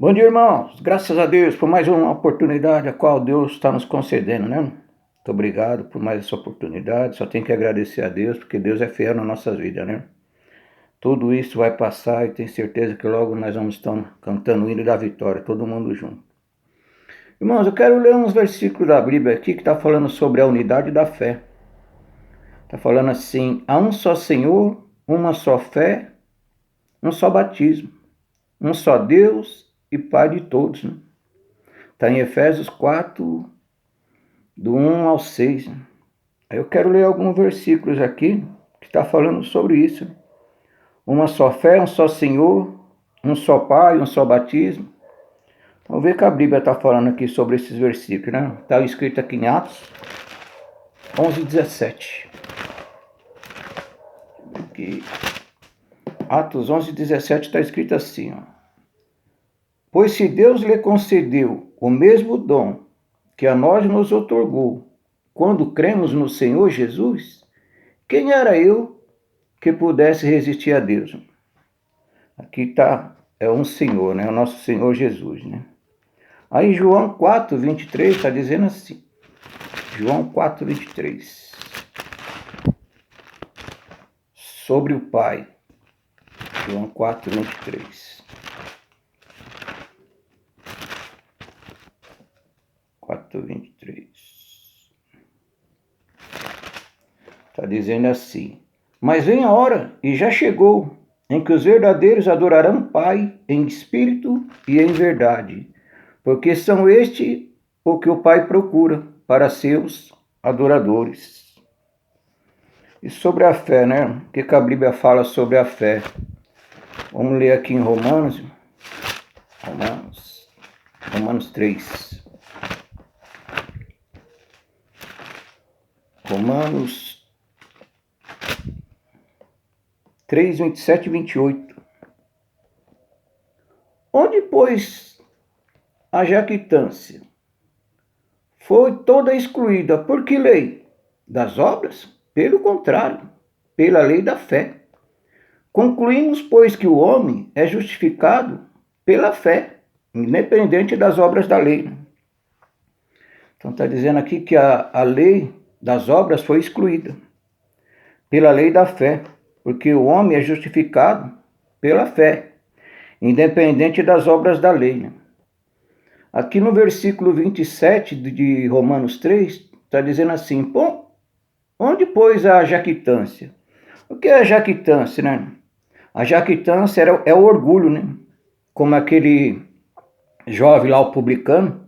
Bom dia, irmãos. Graças a Deus por mais uma oportunidade a qual Deus está nos concedendo, né? Muito obrigado por mais essa oportunidade. Só tenho que agradecer a Deus, porque Deus é fiel nas nossas vidas, né? Tudo isso vai passar e tenho certeza que logo nós vamos estar cantando o hino da vitória, todo mundo junto. Irmãos, eu quero ler uns versículos da Bíblia aqui que está falando sobre a unidade da fé. Está falando assim: há um só Senhor, uma só fé, um só batismo, um só Deus e Pai de todos, né? Está em Efésios 4, do 1 ao 6. Né? Aí eu quero ler alguns versículos aqui que está falando sobre isso. Uma só fé, um só Senhor, um só Pai, um só batismo. Vamos ver o que a Bíblia está falando aqui sobre esses versículos, né? Está escrito aqui em Atos 11, 17. Aqui. Atos 11, 17 está escrito assim, ó. Pois se Deus lhe concedeu o mesmo dom que a nós nos outorgou, quando cremos no Senhor Jesus, quem era eu que pudesse resistir a Deus? Aqui está, é um Senhor, né? O nosso Senhor Jesus, né? Aí João 4, 23 está dizendo assim. João 4, 23. Sobre o Pai. João 4, 23. 4, 23. Está dizendo assim: mas vem a hora, e já chegou, em que os verdadeiros adorarão o Pai em espírito e em verdade, porque são este o que o Pai procura para seus adoradores. E sobre a fé, né? O que a Bíblia fala sobre a fé? Vamos ler aqui em Romanos 3. Romanos 3, 27 e 28. Onde, pois, a jactância foi toda excluída. Por que lei? Das obras? Pelo contrário, pela lei da fé. Concluímos, pois, que o homem é justificado pela fé, independente das obras da lei. Então está dizendo aqui que a lei das obras foi excluída pela lei da fé, porque o homem é justificado pela fé, independente das obras da lei. Aqui no versículo 27 de Romanos 3, está dizendo assim: bom, onde, pois, a jactância? O que é a jactância, né? A jactância é o orgulho, né? Como aquele jovem lá, o publicano,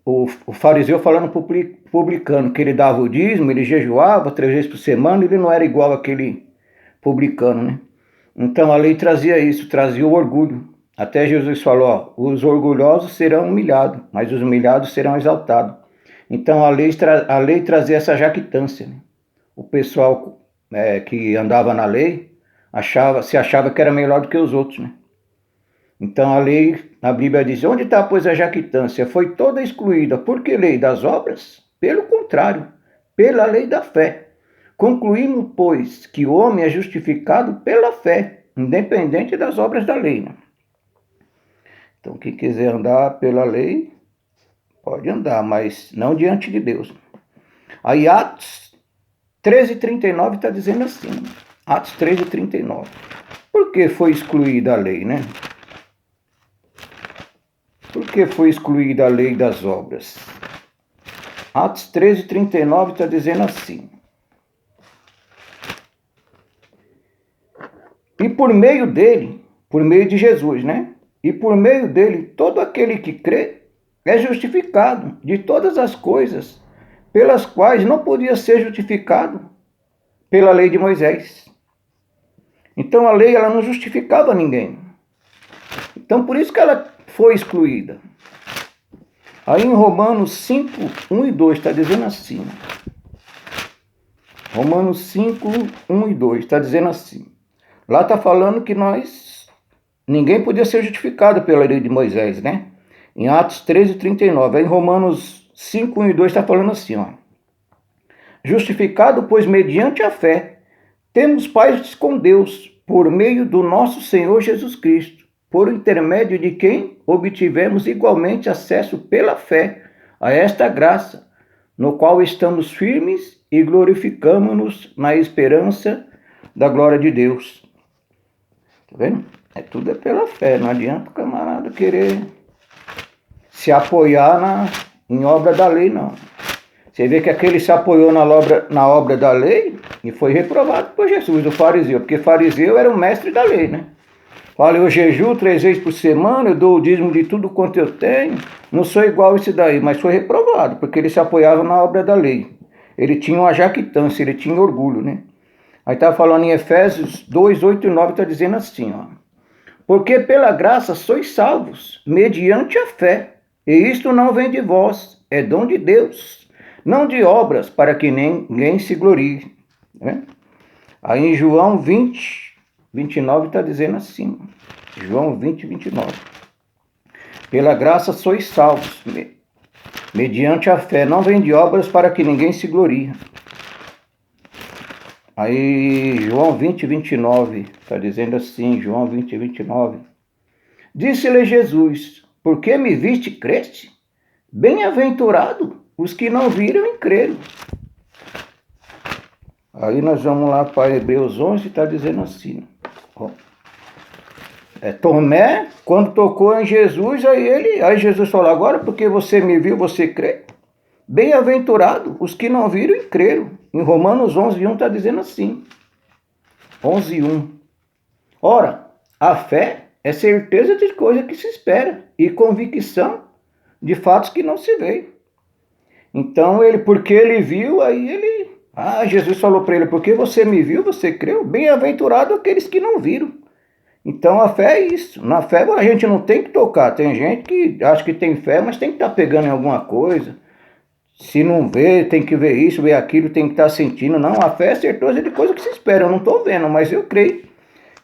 o fariseu falando para o publicano que ele dava o dízimo, ele jejuava 3 vezes por semana, ele não era igual aquele publicano, né? Então a lei trazia isso, trazia o orgulho. Até Jesus falou, ó, os orgulhosos serão humilhados, mas os humilhados serão exaltados. Então a lei trazia essa jactância, né? O pessoal que andava na lei se achava que era melhor do que os outros, né? Então a lei, a Bíblia diz, onde está, pois, a jactância? Foi toda excluída. Por que lei das obras? Pelo contrário, pela lei da fé. Concluímos, pois, que o homem é justificado pela fé, independente das obras da lei. Né? Então, quem quiser andar pela lei, pode andar, mas não diante de Deus. Aí Atos 13:39 está dizendo assim, Atos 13:39. Por que foi excluída a lei, né? Por que foi excluída a lei das obras? Atos 13:39 está dizendo assim. E por meio dele, por meio de Jesus, né? E por meio dele, todo aquele que crê é justificado de todas as coisas pelas quais não podia ser justificado pela lei de Moisés. Então a lei ela não justificava ninguém. Então por isso que ela foi excluída. Aí em Romanos 5, 1 e 2 está dizendo assim. Romanos 5, 1 e 2 está dizendo assim. Lá está falando que ninguém podia ser justificado pela lei de Moisés, né? Em Atos 13:39. Aí em Romanos 5, 1 e 2 está falando assim, ó. Justificado, pois, mediante a fé, temos paz com Deus, por meio do nosso Senhor Jesus Cristo, por intermédio de quem obtivemos igualmente acesso pela fé a esta graça, no qual estamos firmes e glorificamos-nos na esperança da glória de Deus. Tá vendo? Tudo é pela fé, não adianta o camarada querer se apoiar em obra da lei, não. Você vê que aquele se apoiou na obra da lei e foi reprovado por Jesus, o fariseu, porque fariseu era o mestre da lei, né? Olha, eu jejuo 3 vezes por semana, eu dou o dízimo de tudo quanto eu tenho, não sou igual a esse daí, mas foi reprovado, porque ele se apoiava na obra da lei. Ele tinha uma jactância, ele tinha orgulho, né? Aí está falando em Efésios 2, 8 e 9, está dizendo assim, ó. Porque pela graça sois salvos, mediante a fé, e isto não vem de vós, é dom de Deus, não de obras, para que ninguém se glorie. Né? Aí em João 20, 29 está dizendo assim, João 20, 29. Pela graça sois salvos, mediante a fé, não vem de obras para que ninguém se glorie. Aí João 20, 29, está dizendo assim, João 20, 29. Disse-lhe Jesus, por que me viste, creste? Bem-aventurado os que não viram e creram. Aí nós vamos lá para Hebreus 11, está dizendo assim, ó. Tomé, quando tocou em Jesus, aí Jesus falou, agora porque você me viu, você crê? Bem-aventurado os que não viram e creram. Em Romanos 11, 1 está dizendo assim, 11, 1. Ora, a fé é certeza de coisa que se espera e convicção de fatos que não se vê. Então, porque ele viu, Jesus falou para ele, porque você me viu, você creu? Bem-aventurado aqueles que não viram. Então, a fé é isso. Na fé a gente não tem que tocar. Tem gente que acha que tem fé, mas tem que estar pegando em alguma coisa. Se não vê, tem que ver isso, ver aquilo, tem que estar sentindo. Não, a fé é certeza de coisa que se espera. Eu não estou vendo, mas eu creio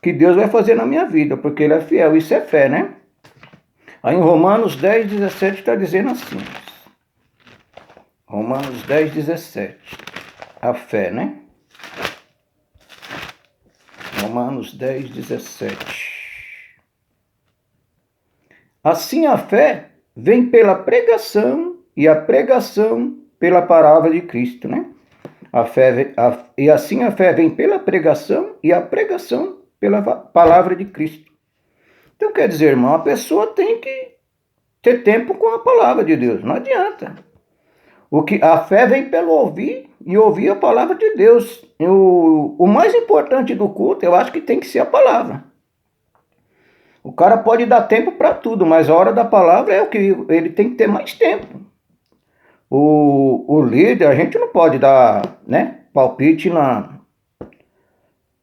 que Deus vai fazer na minha vida, porque Ele é fiel. Isso é fé, né? Aí em Romanos 10, 17 está dizendo assim. Romanos 10, 17. A fé, né? Romanos 10, 17. Assim a fé vem pela pregação e a pregação pela palavra de Cristo, né? E assim a fé vem pela pregação e a pregação pela palavra de Cristo. Então quer dizer, irmão, a pessoa tem que ter tempo com a palavra de Deus, não adianta. A fé vem pelo ouvir e ouvir a palavra de Deus. O mais importante do culto, eu acho que tem que ser a palavra. O cara pode dar tempo para tudo, mas a hora da palavra é o que ele tem que ter mais tempo. O líder, a gente não pode dar, né, palpite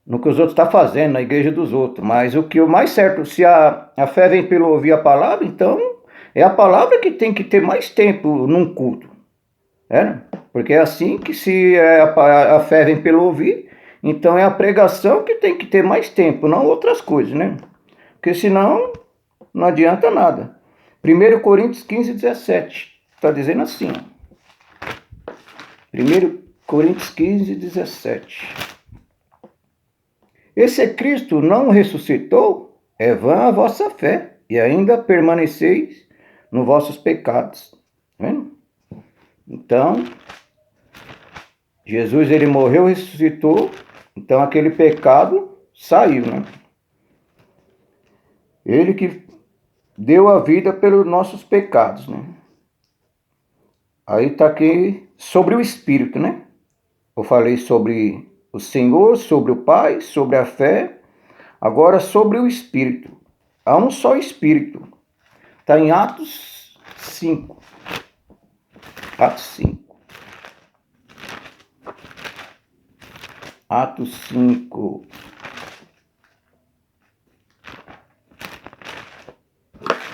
no que os outros estão fazendo, na igreja dos outros. Mas o mais certo, se a fé vem pelo ouvir a palavra, então é a palavra que tem que ter mais tempo num culto. Porque é assim que se a fé vem pelo ouvir, então é a pregação que tem que ter mais tempo, não outras coisas, né? Porque senão não adianta nada. 1 Coríntios 15, 17, está dizendo assim. 1 Coríntios 15, 17. E se Cristo não ressuscitou, é vã a vossa fé, e ainda permaneceis nos vossos pecados. Tá vendo? Então, Jesus ele morreu e ressuscitou, então aquele pecado saiu, né? Ele que deu a vida pelos nossos pecados, né? Aí está aqui sobre o Espírito, né? Eu falei sobre o Senhor, sobre o Pai, sobre a fé. Agora sobre o Espírito. Há um só Espírito. Está em Atos 5. Atos 5. Atos 5.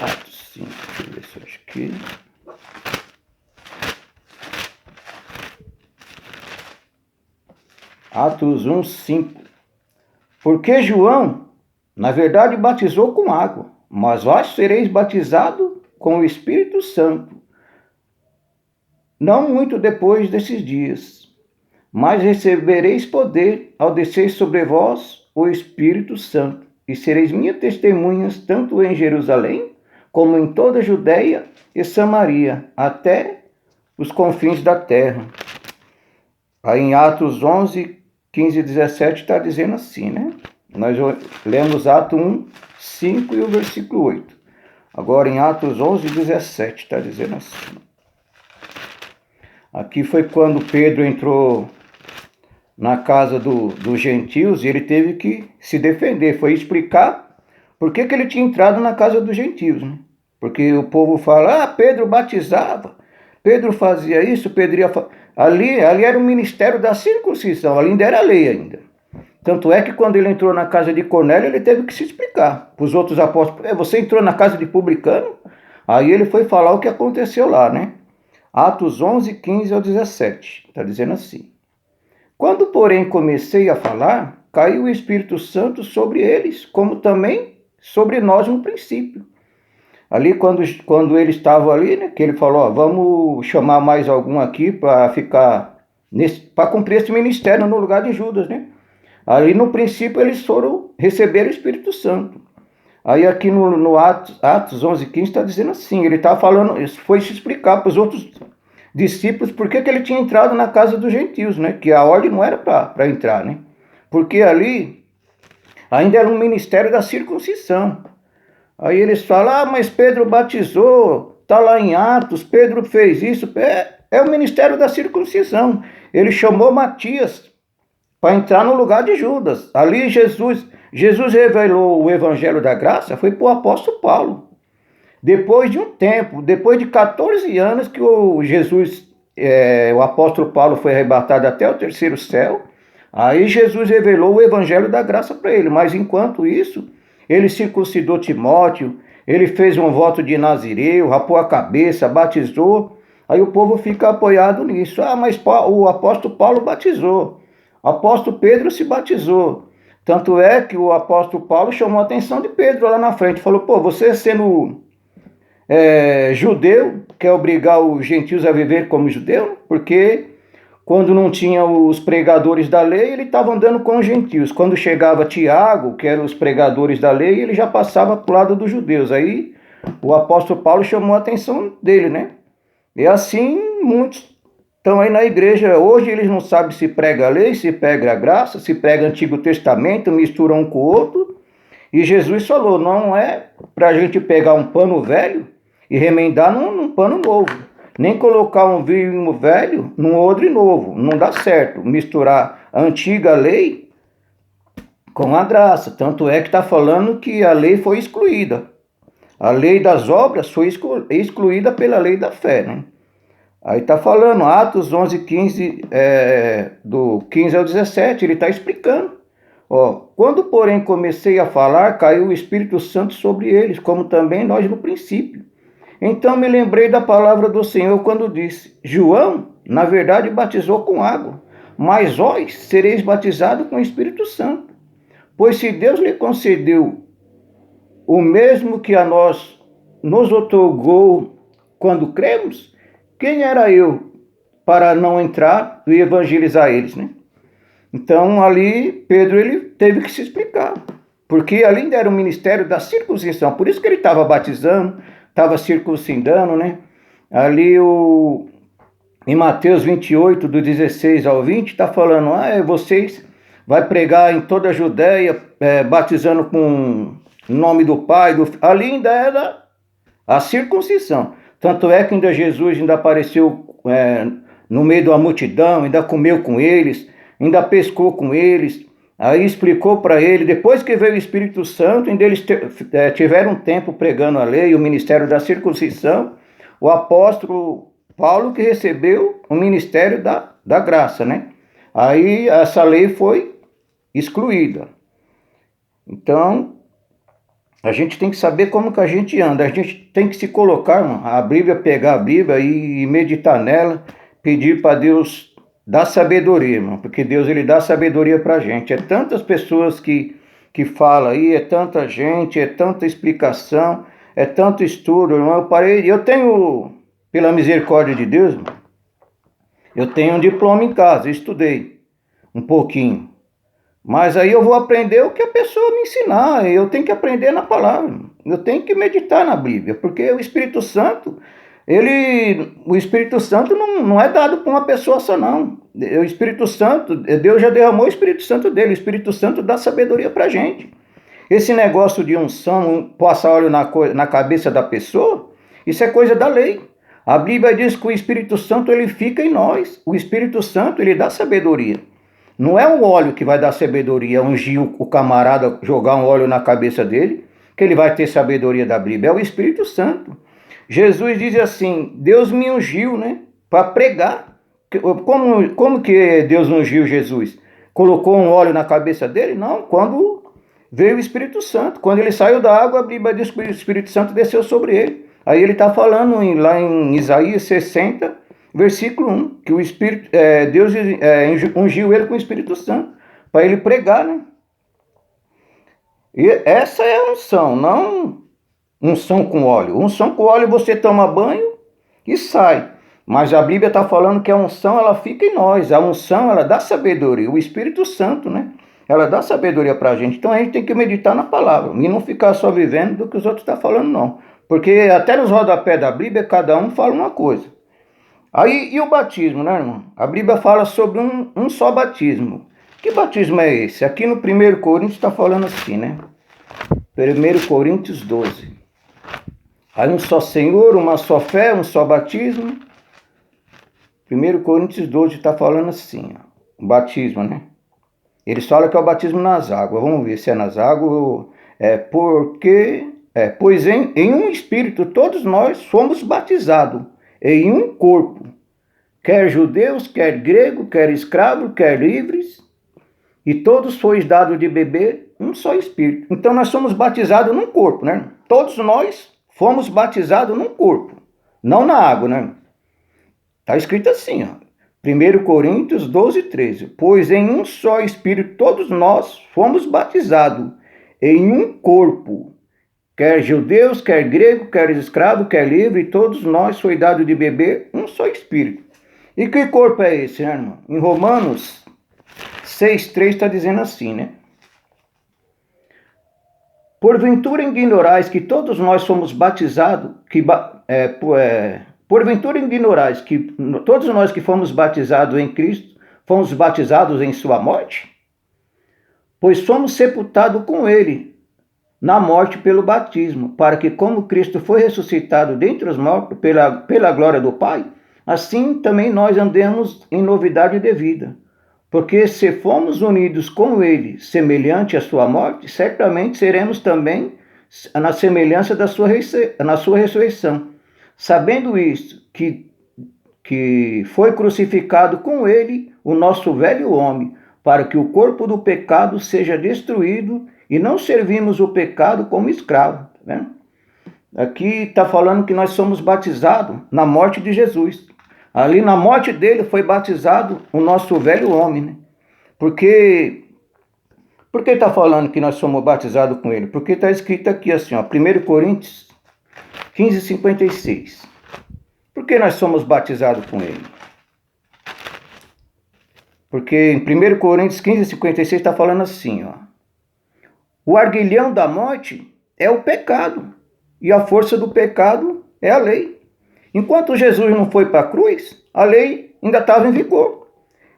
Atos 5. Deixa eu ver se eu acho aqui. Atos 1, 5. Porque João, na verdade, batizou com água, mas vós sereis batizados com o Espírito Santo, não muito depois desses dias, mas recebereis poder ao descer sobre vós o Espírito Santo, e sereis minhas testemunhas tanto em Jerusalém, como em toda a Judéia e Samaria, até os confins da terra. Aí em Atos 11, 15 e 17 está dizendo assim, né? Nós lemos Atos 1, 5 e o versículo 8. Agora em Atos 11, 17 está dizendo assim. Aqui foi quando Pedro entrou na casa dos gentios e ele teve que se defender, foi explicar por que ele tinha entrado na casa dos gentios, né? Porque o povo fala, Pedro batizava, Pedro fazia isso, Pedro ia... Ali era o ministério da circuncisão, ali ainda era lei ainda. Tanto é que quando ele entrou na casa de Cornélio, ele teve que se explicar para os outros apóstolos. Você entrou na casa de publicano? Aí ele foi falar o que aconteceu lá, né? Atos 11, 15 ao 17, está dizendo assim. Quando, porém, comecei a falar, caiu o Espírito Santo sobre eles, como também sobre nós no princípio. Ali, quando ele estava ali, né, que ele falou, vamos chamar mais algum aqui para cumprir esse ministério no lugar de Judas, né? Ali, no princípio, eles foram receber o Espírito Santo. Aí, aqui no Atos 11, 15, está dizendo assim, ele está falando, foi se explicar para os outros discípulos por que ele tinha entrado na casa dos gentios, né? Que a ordem não era para entrar, né? Porque ali ainda era um ministério da circuncisão. Aí eles falam, mas Pedro batizou, está lá em Atos, Pedro fez isso. É o ministério da circuncisão. Ele chamou Matias para entrar no lugar de Judas. Ali Jesus revelou o evangelho da graça, foi para o apóstolo Paulo. Depois de um tempo, depois de 14 anos que o apóstolo Paulo foi arrebatado até o terceiro céu, aí Jesus revelou o evangelho da graça para ele. Mas enquanto isso, ele circuncidou Timóteo, ele fez um voto de Nazireu, rapou a cabeça, batizou. Aí o povo fica apoiado nisso. Mas o apóstolo Paulo batizou. O apóstolo Pedro se batizou. Tanto é que o apóstolo Paulo chamou a atenção de Pedro lá na frente. Falou, você sendo judeu, quer obrigar os gentios a viver como judeu? Porque quando não tinha os pregadores da lei, ele estava andando com os gentios. Quando chegava Tiago, que eram os pregadores da lei, ele já passava para o lado dos judeus. Aí o apóstolo Paulo chamou a atenção dele, né? E assim muitos estão aí na igreja. Hoje eles não sabem se prega a lei, se prega a graça, se prega o Antigo Testamento, misturam um com o outro. E Jesus falou, não é para a gente pegar um pano velho e remendar num pano novo. Nem colocar um vinho velho num odre novo. Não dá certo misturar a antiga lei com a graça. Tanto é que está falando que a lei foi excluída. A lei das obras foi excluída pela lei da fé, né? Aí está falando, Atos 11, 15, do 15 ao 17, ele está explicando. Quando, porém, comecei a falar, caiu o Espírito Santo sobre eles, como também nós no princípio. Então me lembrei da palavra do Senhor quando disse, João, na verdade, batizou com água, mas vós sereis batizados com o Espírito Santo. Pois se Deus lhe concedeu o mesmo que a nós nos outorgou quando cremos, quem era eu para não entrar e evangelizar eles, né? Então ali Pedro ele teve que se explicar, porque ali ainda era o ministério da circuncisão, por isso que ele estava batizando, estava circuncidando, né? Ali em Mateus 28, do 16 ao 20, está falando, vocês vai pregar em toda a Judéia, batizando com o nome do Pai, ali ainda era a circuncisão. Tanto é que ainda Jesus ainda apareceu no meio da multidão, ainda comeu com eles, ainda pescou com eles, aí explicou para ele, depois que veio o Espírito Santo, ainda eles tiveram um tempo pregando a lei, o ministério da circuncisão, o apóstolo Paulo que recebeu o ministério da graça, né? Aí essa lei foi excluída. Então, a gente tem que saber como que a gente anda, a gente tem que se colocar, a Bíblia, pegar a Bíblia e meditar nela, pedir para Deus dar sabedoria, irmão, porque Deus ele dá sabedoria para a gente. É tantas pessoas que falam aí, é tanta gente, é tanta explicação, é tanto estudo, irmão. Eu tenho, pela misericórdia de Deus, eu tenho um diploma em casa, eu estudei um pouquinho. Mas aí eu vou aprender o que a pessoa me ensinar. Eu tenho que aprender na palavra. Eu tenho que meditar na Bíblia, porque o Espírito Santo, o Espírito Santo não é dado para uma pessoa só, não. O Espírito Santo, Deus já derramou o Espírito Santo dele. O Espírito Santo dá sabedoria para a gente. Esse negócio de unção, passar óleo na cabeça da pessoa, isso é coisa da lei. A Bíblia diz que o Espírito Santo ele fica em nós. O Espírito Santo ele dá sabedoria. Não é o óleo que vai dar sabedoria, ungir o camarada, jogar um óleo na cabeça dele, que ele vai ter sabedoria da Bíblia. É o Espírito Santo. Jesus diz assim, Deus me ungiu, né, para pregar. Como que Deus ungiu Jesus? Colocou um óleo na cabeça dele? Não, quando veio o Espírito Santo. Quando ele saiu da água, a Bíblia diz que o Espírito Santo desceu sobre ele. Aí ele está falando lá em Isaías 60, versículo 1, que o Espírito, Deus ungiu ele com o Espírito Santo, para ele pregar, né? E essa é a unção, não unção com óleo. Unção com óleo você toma banho e sai. Mas a Bíblia está falando que a unção ela fica em nós. A unção ela dá sabedoria. O Espírito Santo, né? Ela dá sabedoria para a gente. Então a gente tem que meditar na palavra e não ficar só vivendo do que os outros estão falando, não. Porque até nos rodapés da Bíblia, cada um fala uma coisa. Aí, e o batismo, né, irmão? A Bíblia fala sobre um só batismo. Que batismo é esse? Aqui no 1 Coríntios está falando assim, né? 1 Coríntios 12. Aí um só Senhor, uma só fé, um só batismo. 1 Coríntios 12 está falando assim, ó, o batismo, né? Eles falam que é o batismo nas águas. Vamos ver se é nas águas. Pois em um Espírito todos nós fomos batizados em um corpo, quer judeus, quer grego, quer escravo, quer livres, e todos foi dado de beber um só Espírito. Então nós somos batizados num corpo, né? Todos nós fomos batizados num corpo, não na água, né? Está escrito assim, ó. 1 Coríntios 12, 13. Pois em um só Espírito todos nós fomos batizados em um corpo, quer judeus, quer grego, quer escravo, quer livre, e todos nós foi dado de beber um só Espírito. E que corpo é esse, né, irmão? Em Romanos 6,3 está dizendo assim, né? Porventura ignorais que todos nós fomos batizados, porventura ignorais que todos nós que fomos batizados em Cristo, fomos batizados em sua morte? Pois fomos sepultados com ele na morte pelo batismo, para que como Cristo foi ressuscitado dentre os mortos pela glória do Pai, assim também nós andemos em novidade de vida. Porque se fomos unidos com ele, semelhante à sua morte, certamente seremos também na semelhança na sua ressurreição. Sabendo isto, que foi crucificado com ele o nosso velho homem, para que o corpo do pecado seja destruído e não servimos o pecado como escravo. Né? Aqui está falando que nós somos batizados na morte de Jesus. Ali na morte dele foi batizado o nosso velho homem, né? Por que está falando que nós somos batizados com ele? Porque está escrito aqui assim, ó, 1 Coríntios 15, 56. Por que nós somos batizados com ele? Porque em 1 Coríntios 15, 56 está falando assim, ó. O arguilhão da morte é o pecado, e a força do pecado é a lei. Enquanto Jesus não foi para a cruz, a lei ainda estava em vigor.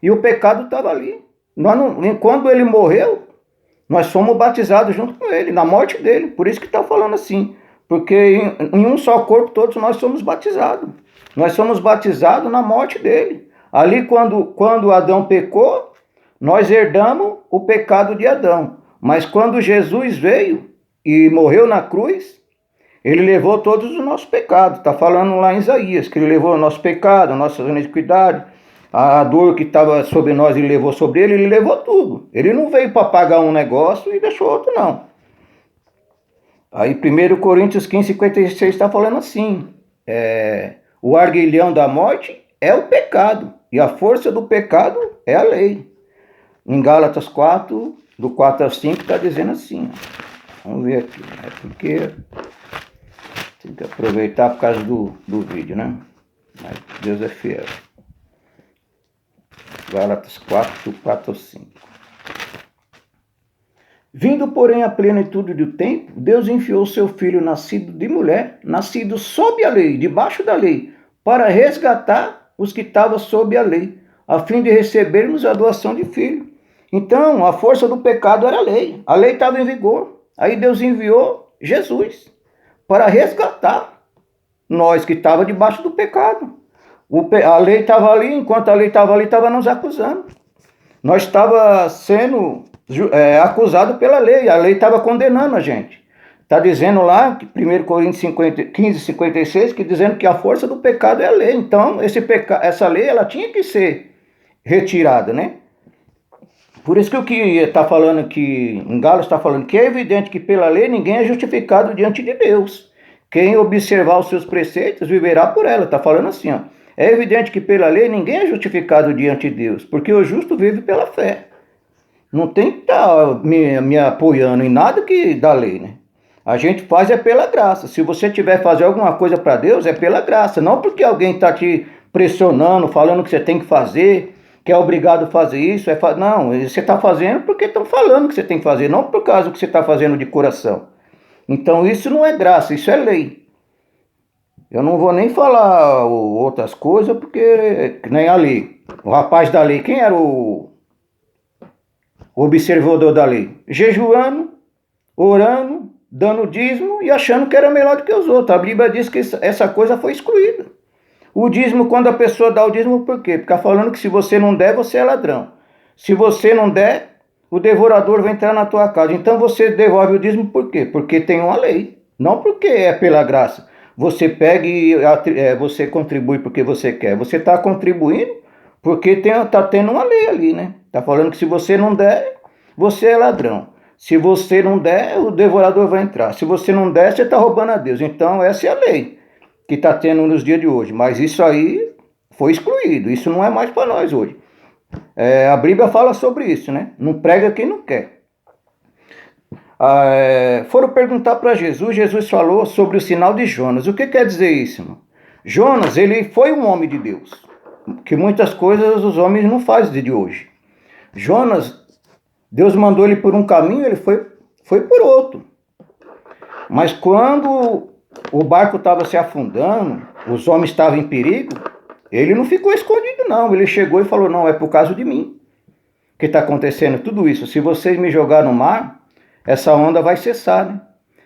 E o pecado estava ali. Quando ele morreu, nós fomos batizados junto com ele, na morte dele. Por isso que está falando assim. Porque em um só corpo todos nós somos batizados. Nós somos batizados na morte dele. Ali quando Adão pecou, nós herdamos o pecado de Adão. Mas quando Jesus veio e morreu na cruz, ele levou todos os nossos pecados. Está falando lá em Isaías, que ele levou o nosso pecado, a nossa iniquidade, a dor que estava sobre nós, ele levou sobre ele levou tudo. Ele não veio para pagar um negócio e deixou outro, não. Aí 1 Coríntios 15, 56 está falando assim, o arguilhão da morte é o pecado, e a força do pecado é a lei. Em Gálatas 4, do 4 ao 5, está dizendo assim, ó. Vamos ver aqui, é porque tem que aproveitar por causa do vídeo, né? Mas Deus é fiel. Gálatas 4, do 4 ao 5. Vindo, porém, à plenitude do tempo, Deus enviou seu Filho, nascido de mulher, nascido sob a lei, debaixo da lei, para resgatar os que estavam sob a lei, a fim de recebermos a doação de filho. Então, a força do pecado era a lei estava em vigor. Aí Deus enviou Jesus para resgatar nós que estávamos debaixo do pecado. A lei estava ali, enquanto a lei estava ali, estava nos acusando. Nós estava sendo acusado pela lei, a lei estava condenando a gente. Está dizendo lá, 1 Coríntios 15, 56, que dizendo que a força do pecado é a lei. Então, essa lei ela tinha que ser retirada, né? Por isso que o que está falando aqui, em Gálatas está falando que é evidente que pela lei ninguém é justificado diante de Deus. Quem observar os seus preceitos viverá por ela. Está falando assim, ó. É evidente que pela lei ninguém é justificado diante de Deus, porque o justo vive pela fé. Não tem que estar me apoiando em nada que da lei, né? A gente faz é pela graça. Se você tiver que fazer alguma coisa para Deus, é pela graça. Não porque alguém está te pressionando, falando que você tem que fazer, que é obrigado a fazer isso. Não, você está fazendo porque estão falando que você tem que fazer, não por causa do que você está fazendo de coração. Então isso não é graça, isso é lei. Eu não vou nem falar outras coisas, porque nem a lei. O rapaz da lei, quem era o observador da lei? Jejuando, orando, dando dízimo e achando que era melhor do que os outros. A Bíblia diz que essa coisa foi excluída. O dízimo, quando a pessoa dá o dízimo, por quê? Porque está falando que se você não der, você é ladrão. Se você não der, o devorador vai entrar na tua casa. Então você devolve o dízimo por quê? Porque tem uma lei. Não porque é pela graça. Você pega e você contribui porque você quer. Você está contribuindo porque está tendo uma lei ali, né? Está falando que se você não der, você é ladrão. Se você não der, o devorador vai entrar. Se você não der, você está roubando a Deus. Então essa é a lei que está tendo nos dias de hoje. Mas isso aí foi excluído. Isso não é mais para nós hoje. A Bíblia fala sobre isso, né? Não prega quem não quer. Foram perguntar para Jesus, Jesus falou sobre o sinal de Jonas. O que quer dizer isso, irmão? Jonas, ele foi um homem de Deus, que muitas coisas os homens não fazem de hoje. Jonas, Deus mandou ele por um caminho, ele foi por outro. Mas quando o barco estava se afundando, os homens estavam em perigo, ele não ficou escondido não, ele chegou e falou, não, é por causa de mim que está acontecendo tudo isso. Se vocês me jogar no mar, essa onda vai cessar, né?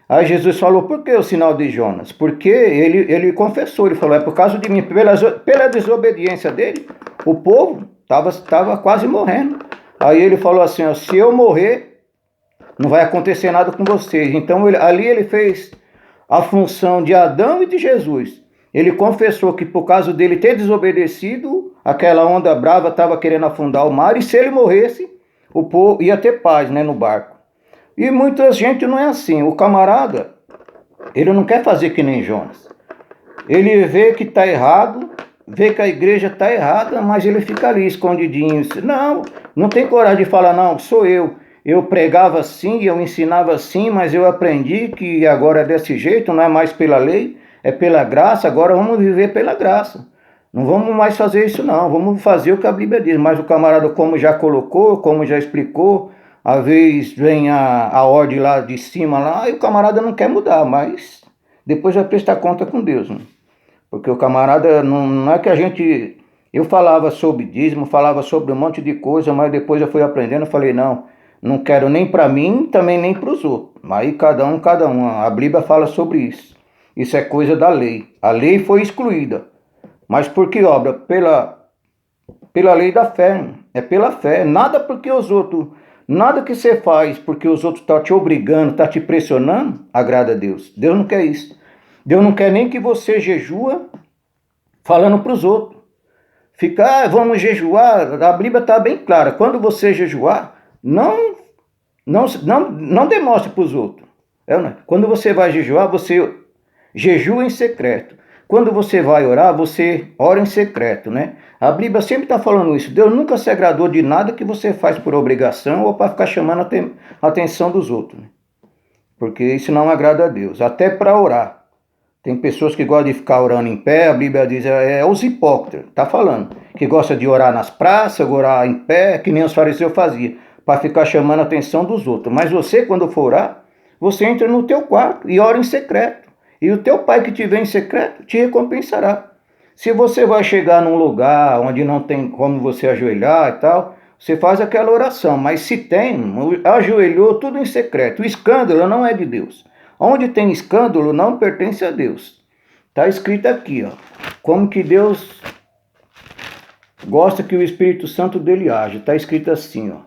Aí Jesus falou, por que o sinal de Jonas? Porque ele confessou, ele falou, é por causa de mim, pela desobediência dele, o povo estava quase morrendo. Aí ele falou assim, ó, se eu morrer, não vai acontecer nada com vocês. Então ali ele fez a função de Adão e de Jesus. Ele confessou que por causa dele ter desobedecido, aquela onda brava estava querendo afundar o mar, e se ele morresse, o povo ia ter paz, né, no barco. E muita gente não é assim. O camarada, ele não quer fazer que nem Jonas. Ele vê que está errado, vê que a igreja está errada, mas ele fica ali escondidinho. Não tem coragem de falar, não, sou eu. Eu pregava assim, eu ensinava assim, mas eu aprendi que agora é desse jeito, não é mais pela lei, é pela graça, agora vamos viver pela graça. Não vamos mais fazer isso não, vamos fazer o que a Bíblia diz. Mas o camarada, como já colocou, como já explicou, às vezes vem a ordem lá de cima, lá, e o camarada não quer mudar, mas depois vai prestar conta com Deus, né? Porque o camarada, não é que a gente... Eu falava sobre dízimo, falava sobre um monte de coisa, mas depois eu fui aprendendo, falei, não quero nem para mim, também nem para os outros. Aí cada um. A Bíblia fala sobre isso. Isso é coisa da lei. A lei foi excluída. Mas por que obra? Pela lei da fé. É pela fé. Nada porque os outros... Nada que você faz porque os outros estão te obrigando, estão te pressionando, agrada a Deus. Deus não quer isso. Deus não quer nem que você jejua falando para os outros. Ficar, vamos jejuar, a Bíblia está bem clara. Quando você jejuar, não demonstre para os outros. Quando você vai jejuar, você jejua em secreto. Quando você vai orar, você ora em secreto, né? A Bíblia sempre está falando isso. Deus nunca se agradou de nada que você faz por obrigação ou para ficar chamando a atenção dos outros, né? Porque isso não agrada a Deus. Até para orar. Tem pessoas que gostam de ficar orando em pé, a Bíblia diz, os hipócritas, está falando, que gosta de orar nas praças, orar em pé, que nem os fariseus faziam. para ficar chamando a atenção dos outros. Mas você, quando for orar, você entra no teu quarto e ora em secreto. E o teu pai que te vê em secreto te recompensará. Se você vai chegar num lugar onde não tem como você ajoelhar e tal, você faz aquela oração. Mas se tem, ajoelhou tudo em secreto. O escândalo não é de Deus. Onde tem escândalo não pertence a Deus. Está escrito aqui, ó, como que Deus gosta que o Espírito Santo dele age. Está escrito assim, ó.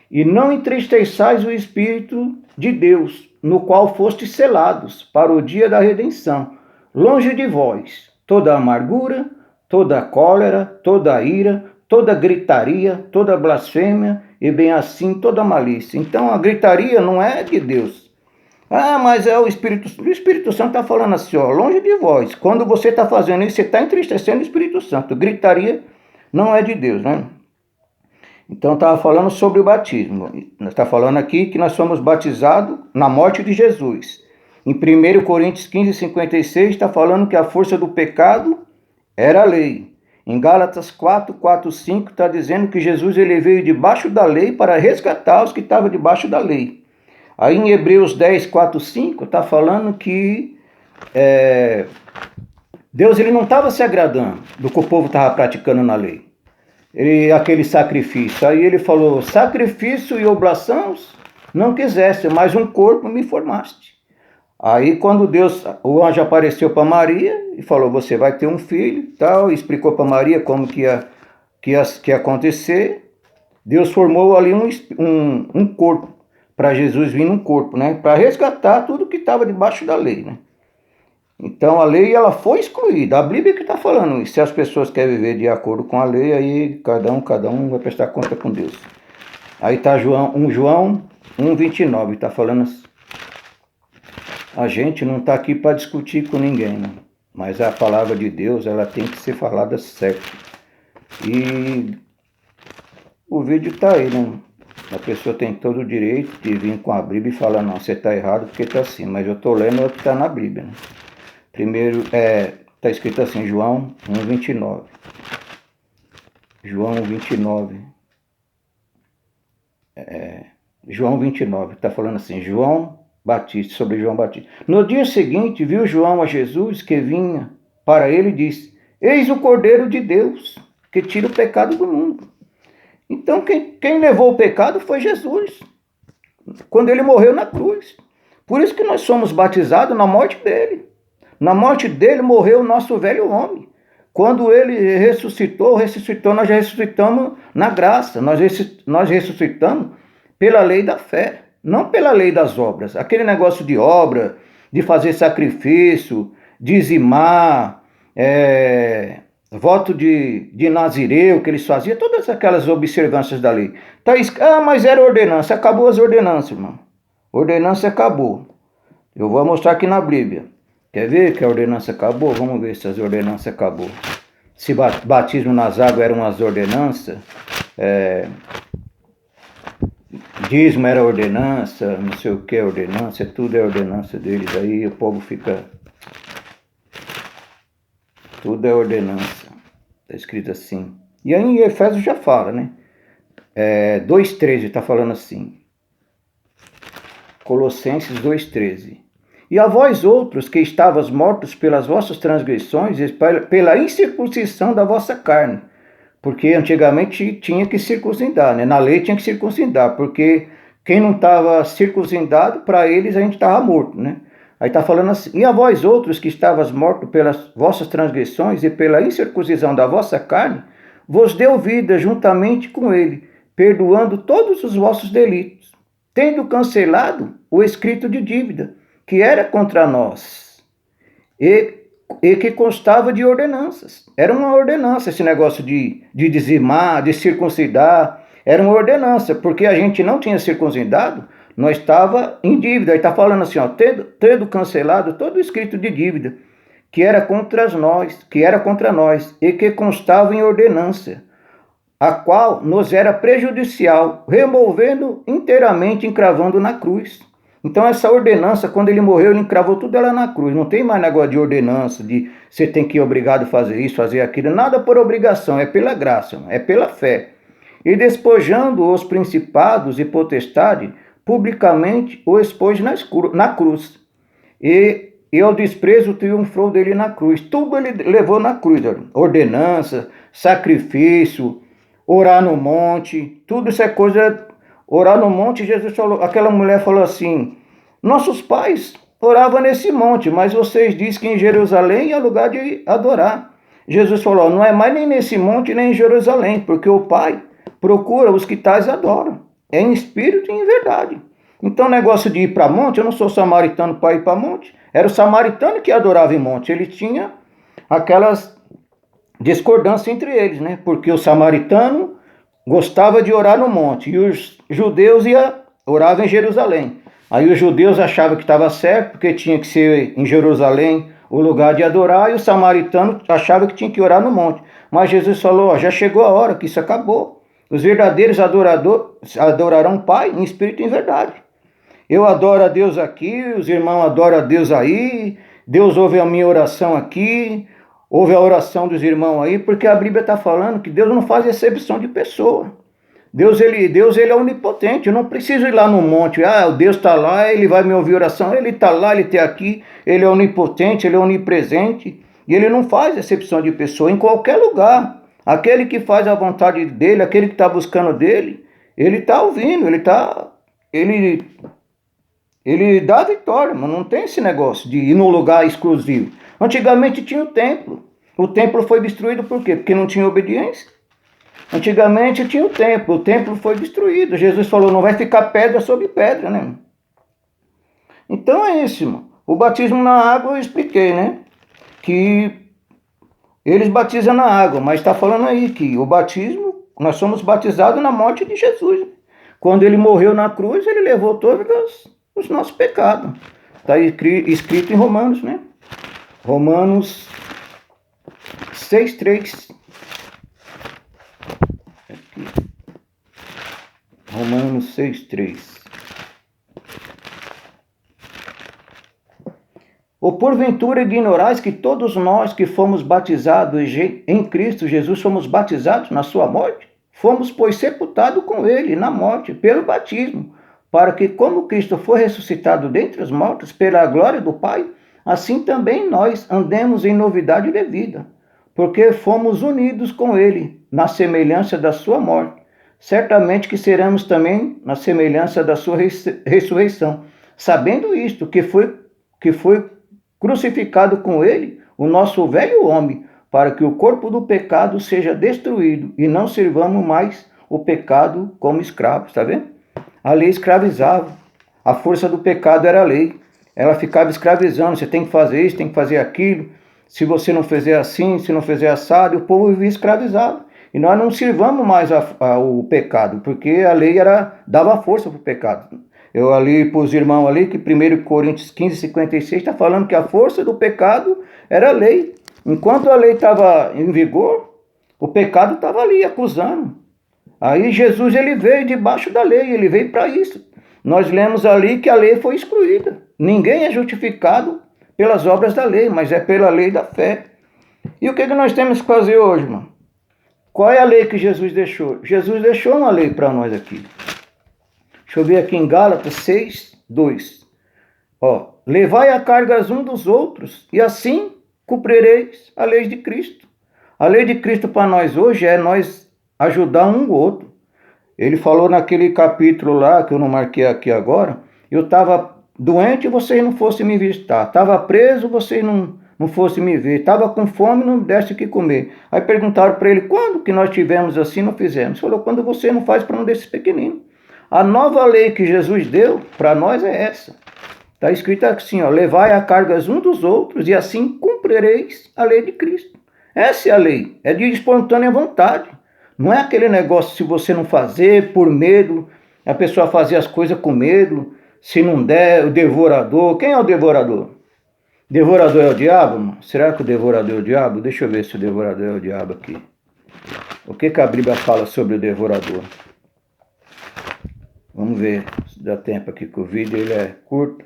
E não entristeçais o Espírito de Deus, no qual fostes selados para o dia da redenção. Longe de vós toda amargura, toda cólera, toda ira, toda gritaria, toda blasfêmia, e bem assim toda malícia. Então a gritaria não é de Deus. Ah, mas é o Espírito Santo está falando assim, ó, longe de vós. Quando você está fazendo isso, você está entristecendo o Espírito Santo. Gritaria não é de Deus, né? Então estava falando sobre o batismo. Está falando aqui que nós somos batizados na morte de Jesus. Em 1 Coríntios 15, 56, está falando que a força do pecado era a lei. Em Gálatas 4, 4, 5, está dizendo que Jesus ele veio debaixo da lei para resgatar os que estavam debaixo da lei. Aí em Hebreus 10, 4, 5, está falando que Deus ele não estava se agradando do que o povo estava praticando na lei. Aquele sacrifício. Aí ele falou, sacrifício e oblações não quiseste, mas um corpo me formaste. Aí quando o anjo apareceu para Maria e falou, você vai ter um filho, tal, e explicou para Maria como que ia acontecer, Deus formou ali um corpo, para Jesus vir num corpo, né? Para resgatar tudo que estava debaixo da lei, né? Então a lei ela foi excluída, a Bíblia que está falando isso. Se as pessoas querem viver de acordo com a lei, aí cada um vai prestar conta com Deus. Aí está João 1,29, está falando assim. A gente não está aqui para discutir com ninguém, né? Mas a palavra de Deus ela tem que ser falada certo. E o vídeo está aí, né? A pessoa tem todo o direito de vir com a Bíblia e falar, não, você está errado porque está assim. Mas eu estou lendo o que está na Bíblia, né? Primeiro, está escrito assim, João 1,29. João 29. João 29, está falando assim, João Batista, sobre João Batista. No dia seguinte, viu João a Jesus que vinha para ele e disse, eis o Cordeiro de Deus, que tira o pecado do mundo. Então, quem levou o pecado foi Jesus, quando ele morreu na cruz. Por isso que nós somos batizados na morte dele. Na morte dele morreu o nosso velho homem. Quando ele ressuscitou, nós já ressuscitamos na graça. Nós ressuscitamos pela lei da fé, não pela lei das obras. Aquele negócio de obra, de fazer sacrifício, dizimar, voto de nazireu que eles faziam, todas aquelas observâncias da lei. Mas era ordenança, acabou as ordenanças, irmão. Ordenança acabou. Eu vou mostrar aqui na Bíblia. Quer ver que a ordenança acabou? Vamos ver se as ordenanças acabou. Se batismo nas águas eram as ordenanças, dízimo era ordenança, não sei o que é ordenança, tudo é ordenança deles. Aí o povo fica... Tudo é ordenança. Está escrito assim. E aí em Efésios já fala, né? 2,13 está falando assim. Colossenses 2,13. E a vós outros que estavas mortos pelas vossas transgressões e pela incircuncisão da vossa carne. Porque antigamente tinha que circuncidar, né? Na lei tinha que circuncidar, porque quem não estava circuncidado, para eles a gente estava morto, né? Aí está falando assim, e a vós outros que estavas mortos pelas vossas transgressões e pela incircuncisão da vossa carne, vos deu vida juntamente com ele, perdoando todos os vossos delitos, tendo cancelado o escrito de dívida, que era contra nós, e que constava de ordenanças. Era uma ordenança esse negócio de dizimar, de circuncidar, era uma ordenança, porque a gente não tinha circuncidado, nós estava em dívida. Aí está falando assim, ó, tendo cancelado todo o escrito de dívida, que era contra nós, e que constava em ordenança, a qual nos era prejudicial, removendo inteiramente, encravando na cruz. Então essa ordenança, quando ele morreu, ele encravou tudo ela na cruz. Não tem mais negócio de ordenança, de você tem que ir obrigado a fazer isso, fazer aquilo. Nada por obrigação, é pela graça, é pela fé. E despojando os principados e potestades, publicamente o expôs na cruz. E ao desprezo triunfou dele na cruz. Tudo ele levou na cruz. Ordenança, sacrifício, orar no monte, tudo isso é coisa. Orar no monte, Jesus falou, aquela mulher falou assim, nossos pais oravam nesse monte, mas vocês dizem que em Jerusalém é lugar de adorar. Jesus falou, não é mais nem nesse monte, nem em Jerusalém, porque o Pai procura os que tais adoram. É em espírito e em verdade. Então, o negócio de ir para monte, eu não sou samaritano para ir para monte. Era o samaritano que adorava em monte. Ele tinha aquelas discordâncias entre eles, né? Porque o samaritano gostava de orar no monte e os judeus oravam em Jerusalém. Aí os judeus achavam que estava certo, porque tinha que ser em Jerusalém o lugar de adorar, e o samaritano achava que tinha que orar no monte. Mas Jesus falou, já chegou a hora que isso acabou. Os verdadeiros adoradores adorarão o Pai em espírito e em verdade. Eu adoro a Deus aqui, os irmãos adoram a Deus aí, Deus ouve a minha oração aqui, ouve a oração dos irmãos aí, porque a Bíblia está falando que Deus não faz exceção de pessoa. Deus ele é onipotente, eu não preciso ir lá no monte, Deus está lá, ele vai me ouvir oração, ele está lá, ele está aqui, ele é onipotente, ele é onipresente, e ele não faz exceção de pessoa em qualquer lugar. Aquele que faz a vontade dele, aquele que está buscando dele, ele está ouvindo, ele dá a vitória, mas não tem esse negócio de ir num lugar exclusivo. Antigamente tinha o templo. O templo foi destruído por quê? Porque não tinha obediência. Antigamente tinha o templo foi destruído. Jesus falou, não vai ficar pedra sobre pedra, né? Então é isso, irmão. O batismo na água eu expliquei, né? Que eles batizam na água, mas está falando aí que o batismo, nós somos batizados na morte de Jesus. Quando ele morreu na cruz, ele levou todos os nossos pecados. Está escrito em Romanos, né? Romanos 6:3. Romanos 6:3. Ou porventura ignorais que todos nós que fomos batizados em Cristo Jesus fomos batizados na sua morte? Fomos, pois, sepultados com ele na morte, pelo batismo, para que, como Cristo foi ressuscitado dentre os mortos pela glória do Pai, assim também nós andemos em novidade de vida, porque fomos unidos com ele na semelhança da sua morte. Certamente que seremos também na semelhança da sua ressurreição, sabendo isto, que foi crucificado com ele o nosso velho homem, para que o corpo do pecado seja destruído e não sirvamos mais o pecado como escravos, está vendo? A lei escravizava, a força do pecado era a lei, ela ficava escravizando, você tem que fazer isso, tem que fazer aquilo, se você não fizer assim, se não fizer assado, o povo vivia escravizado. E nós não sirvamos mais o pecado, porque a lei dava força para o pecado. Eu ali para os irmãos ali, que 1 Coríntios 15:56 está falando que a força do pecado era a lei. Enquanto a lei estava em vigor, o pecado estava ali acusando. Aí Jesus ele veio debaixo da lei, ele veio para isso. Nós lemos ali que a lei foi excluída. Ninguém é justificado pelas obras da lei, mas é pela lei da fé. E o que nós temos que fazer hoje, irmão? Qual é a lei que Jesus deixou? Jesus deixou uma lei para nós aqui. Deixa eu ver aqui em Gálatas 6:2. Levai a cargas um dos outros, e assim cumprireis a lei de Cristo. A lei de Cristo para nós hoje é nós ajudar um ao outro. Ele falou naquele capítulo lá, que eu não marquei aqui agora, eu estava doente e vocês não fossem me visitar. Estava preso, vocês não fossem me ver. Estava com fome, não desse o que comer. Aí perguntaram para ele, quando que nós tivemos assim, não fizemos? Ele falou, quando você não faz para um desses pequeninos. A nova lei que Jesus deu para nós é essa. Está escrito assim, levai a cargas um dos outros e assim cumprireis a lei de Cristo. Essa é a lei, é de espontânea vontade. Não é aquele negócio, se você não fazer, por medo, a pessoa fazer as coisas com medo, se não der, o devorador. Quem é o devorador? Devorador é o diabo, mano? Será que o devorador é o diabo? Deixa eu ver se o devorador é o diabo aqui. O que a Bíblia fala sobre o devorador? Vamos ver se dá tempo aqui, que o vídeo ele é curto.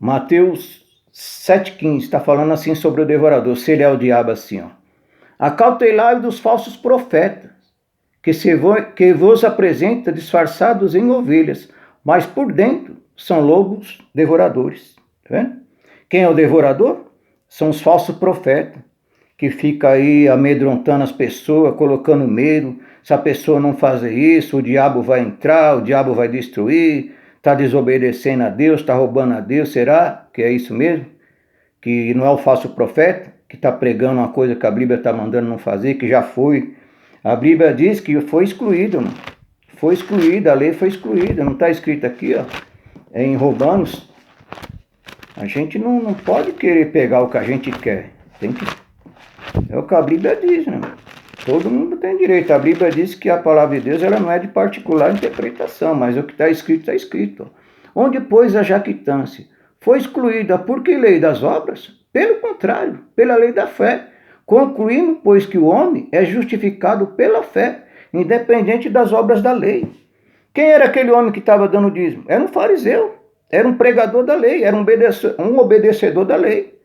Mateus 7,15 está falando assim sobre o devorador, se ele é o diabo assim, Acautelai dos falsos profetas, que vos apresenta disfarçados em ovelhas, mas por dentro são lobos devoradores. Tá vendo? Quem é o devorador? São os falsos profetas, que fica aí amedrontando as pessoas, colocando medo. Se a pessoa não fazer isso, o diabo vai entrar, o diabo vai destruir, está desobedecendo a Deus, está roubando a Deus. Será que é isso mesmo? Que não é o falso profeta que está pregando uma coisa que a Bíblia está mandando não fazer, que já foi. A Bíblia diz que foi excluído, mano. Foi excluída, a lei foi excluída. Não está escrito aqui, ó, em Romanos. A gente não pode querer pegar o que a gente quer. Tem que... É o que a Bíblia diz, né? Todo mundo tem direito. A Bíblia diz que a palavra de Deus ela não é de particular interpretação, mas o que está escrito, está escrito. Onde, pois, a jactância foi excluída por que lei das obras? Pelo contrário, pela lei da fé. Concluímos, pois, que o homem é justificado pela fé, independente das obras da lei. Quem era aquele homem que estava dando dízimo? Era um fariseu, era um pregador da lei, era um obedecedor da lei.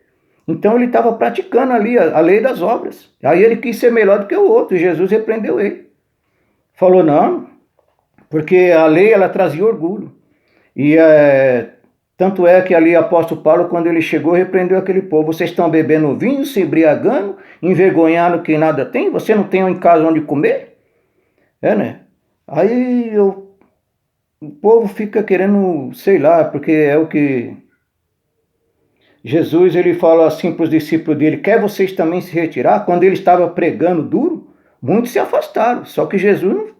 Então ele estava praticando ali a lei das obras. Aí ele quis ser melhor do que o outro, e Jesus repreendeu ele. Falou, não, porque a lei ela trazia orgulho. E tanto é que ali o apóstolo Paulo, quando ele chegou, repreendeu aquele povo. Vocês estão bebendo vinho, se embriagando, envergonhando que nada tem? Você não tem em casa onde comer? Né? Aí o povo fica querendo, sei lá, porque é o que... Jesus ele fala assim para os discípulos dele, quer vocês também se retirar? Quando ele estava pregando duro, muitos se afastaram. Só que Jesus,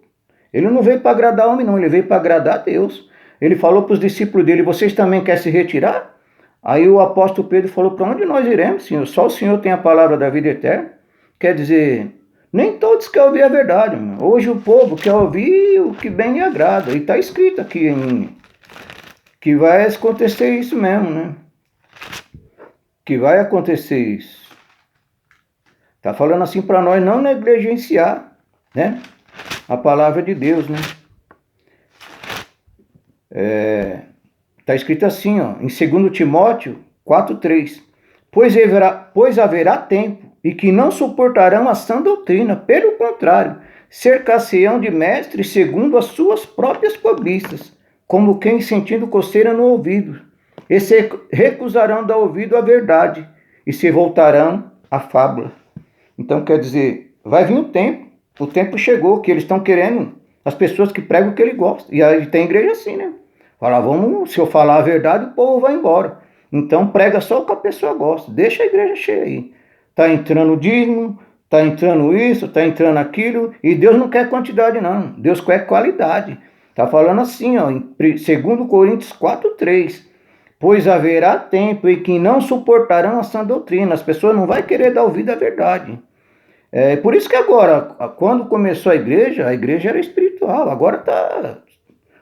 ele não veio para agradar homem não, ele veio para agradar a Deus. Ele falou para os discípulos dele, vocês também querem se retirar? Aí o apóstolo Pedro falou, para onde nós iremos, Senhor? Só o Senhor tem a palavra da vida eterna. Quer dizer, nem todos querem ouvir a verdade. Mano. Hoje o povo quer ouvir o que bem lhe agrada. E está escrito aqui que vai acontecer isso mesmo, né? Que vai acontecer isso. Está falando assim para nós não negligenciar, né? A palavra de Deus, né? Está escrito assim, ó, em 2 Timóteo 4,3. Pois haverá tempo e que não suportarão a sã doutrina, pelo contrário, cercar-se-ão de mestres segundo as suas próprias cobiças, como quem sentindo coceira no ouvido, e se recusarão dar ouvido à verdade, e se voltarão à fábula. Então quer dizer, vai vir o tempo chegou, que eles estão querendo as pessoas que pregam o que ele gosta. E aí tem igreja assim, né? Fala, se eu falar a verdade, o povo vai embora. Então prega só o que a pessoa gosta. Deixa a igreja cheia aí. Está entrando dízimo, está entrando isso, está entrando aquilo. E Deus não quer quantidade, não. Deus quer qualidade. Está falando assim, ó, em 2 Coríntios 4,3. Pois haverá tempo em que não suportarão a sã doutrina. As pessoas não vão querer dar ouvido à verdade. Por isso que agora, quando começou a igreja era espiritual. Agora está...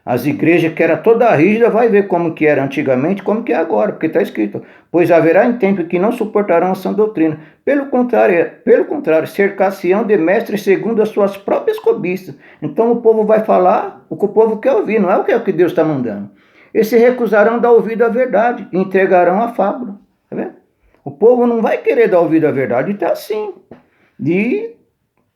As igrejas que era toda rígida, vai ver como que era antigamente, como que é agora, porque está escrito, pois haverá em tempo que não suportarão a sã doutrina. Pelo contrário, cercar-se-ão de mestres segundo as suas próprias cobiças. Então o povo vai falar o que o povo quer ouvir, não é o que Deus está mandando. E se recusarão dar ouvido à verdade, e entregarão a fábula. Tá vendo? O povo não vai querer dar ouvido à verdade, e está assim. E,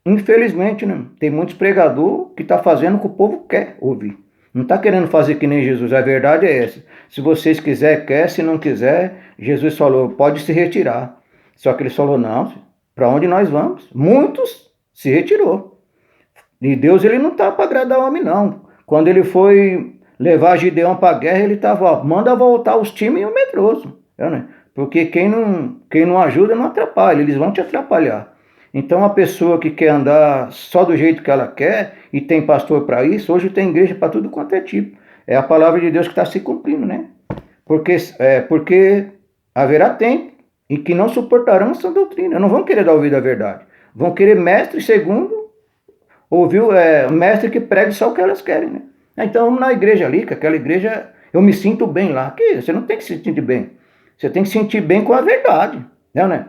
infelizmente, né, tem muitos pregadores que estão fazendo o que o povo quer ouvir. Não está querendo fazer que nem Jesus. A verdade é essa. Se vocês quiserem, quer. Se não quiser, Jesus falou, pode se retirar. Só que ele falou, não, para onde nós vamos? Muitos se retirou. E Deus ele não está para agradar o homem, não. Quando ele foi levar Gideão para a guerra, ele estava, manda voltar os times e o medroso. Né? Porque quem não ajuda não atrapalha. Eles vão te atrapalhar. Então a pessoa que quer andar só do jeito que ela quer, e tem pastor para isso, hoje tem igreja para tudo quanto é tipo. É a palavra de Deus que está se cumprindo, né? Porque haverá tempo em que não suportarão essa doutrina. Não vão querer dar ouvido à verdade. Vão querer mestre segundo, mestre que pregue só o que elas querem, né? Então vamos na igreja ali, que aquela igreja, eu me sinto bem lá. Que você não tem que se sentir bem. Você tem que se sentir bem com a verdade, né?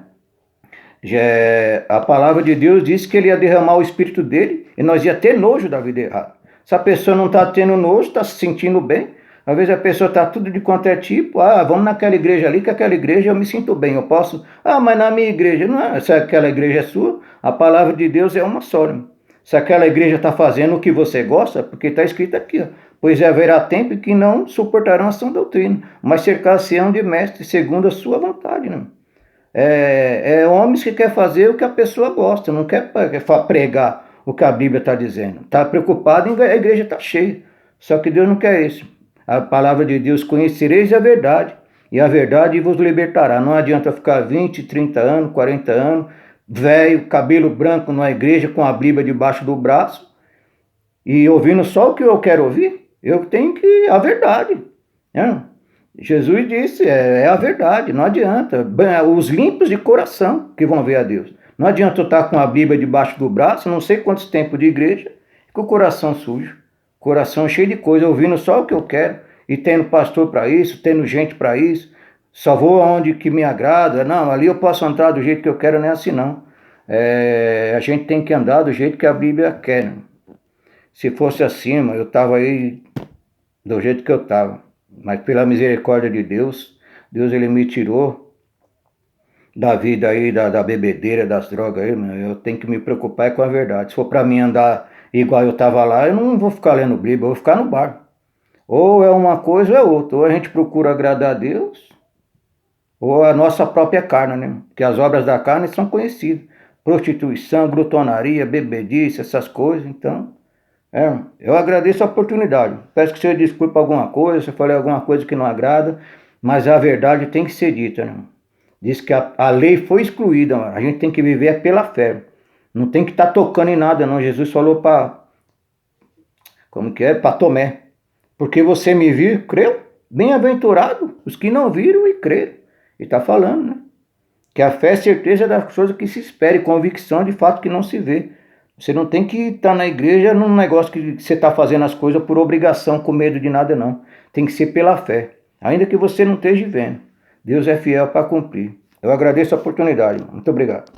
A palavra de Deus diz que ele ia derramar o espírito dele e nós ia ter nojo da vida errada. Se a pessoa não está tendo nojo, está se sentindo bem. Às vezes a pessoa está tudo de quanto é tipo. Vamos naquela igreja ali, que aquela igreja eu me sinto bem. Eu posso... mas na minha igreja, não é. Se aquela igreja é sua, a palavra de Deus é uma só. se aquela igreja está fazendo o que você gosta, porque está escrito aqui, ó, pois haverá tempo que não suportarão a sã doutrina, mas cercar-se-ão de mestres segundo a sua vontade, né? Homens que quer fazer o que a pessoa gosta, não quer pregar o que a Bíblia está dizendo. Está preocupado em a igreja está cheia. Só que Deus não quer isso. A palavra de Deus, conhecereis a verdade, e a verdade vos libertará. Não adianta ficar 20, 30 anos, 40 anos, velho, cabelo branco na igreja, com a Bíblia debaixo do braço, e ouvindo só o que eu quero ouvir. Eu tenho que a verdade, né? Jesus disse, é a verdade, não adianta. Os limpos de coração que vão ver a Deus. Não adianta eu estar com a Bíblia debaixo do braço, não sei quantos tempos de igreja, com o coração sujo, coração cheio de coisa, ouvindo só o que eu quero, e tendo pastor para isso, tendo gente para isso, só vou aonde que me agrada. Não, ali eu posso andar do jeito que eu quero, não é assim não. A gente tem que andar do jeito que a Bíblia quer, né? Se fosse assim, eu estava aí do jeito que eu estava. Mas pela misericórdia de Deus, Deus ele me tirou da vida aí, da bebedeira, das drogas aí, eu tenho que me preocupar com a verdade. Se for para mim andar igual eu estava lá, eu não vou ficar lendo Bíblia, eu vou ficar no bar. Ou é uma coisa ou é outra. Ou a gente procura agradar a Deus, ou a nossa própria carne, né? Porque as obras da carne são conhecidas. Prostituição, glutonaria, bebedice, essas coisas, então... eu agradeço a oportunidade. Peço que você desculpe alguma coisa, se eu falei alguma coisa que não agrada, mas a verdade tem que ser dita, né? Diz que a lei foi excluída, a gente tem que viver pela fé. Não tem que estar tocando em nada, não. Jesus falou para Tomé. Porque você me viu, creu? Bem-aventurado os que não viram e creram. Ele está falando, né? Que a fé é certeza das coisas que se espera e convicção de fato que não se vê. Você não tem que estar na igreja num negócio que você está fazendo as coisas por obrigação, com medo de nada, não. Tem que ser pela fé. Ainda que você não esteja vendo. Deus é fiel para cumprir. Eu agradeço a oportunidade. Muito obrigado.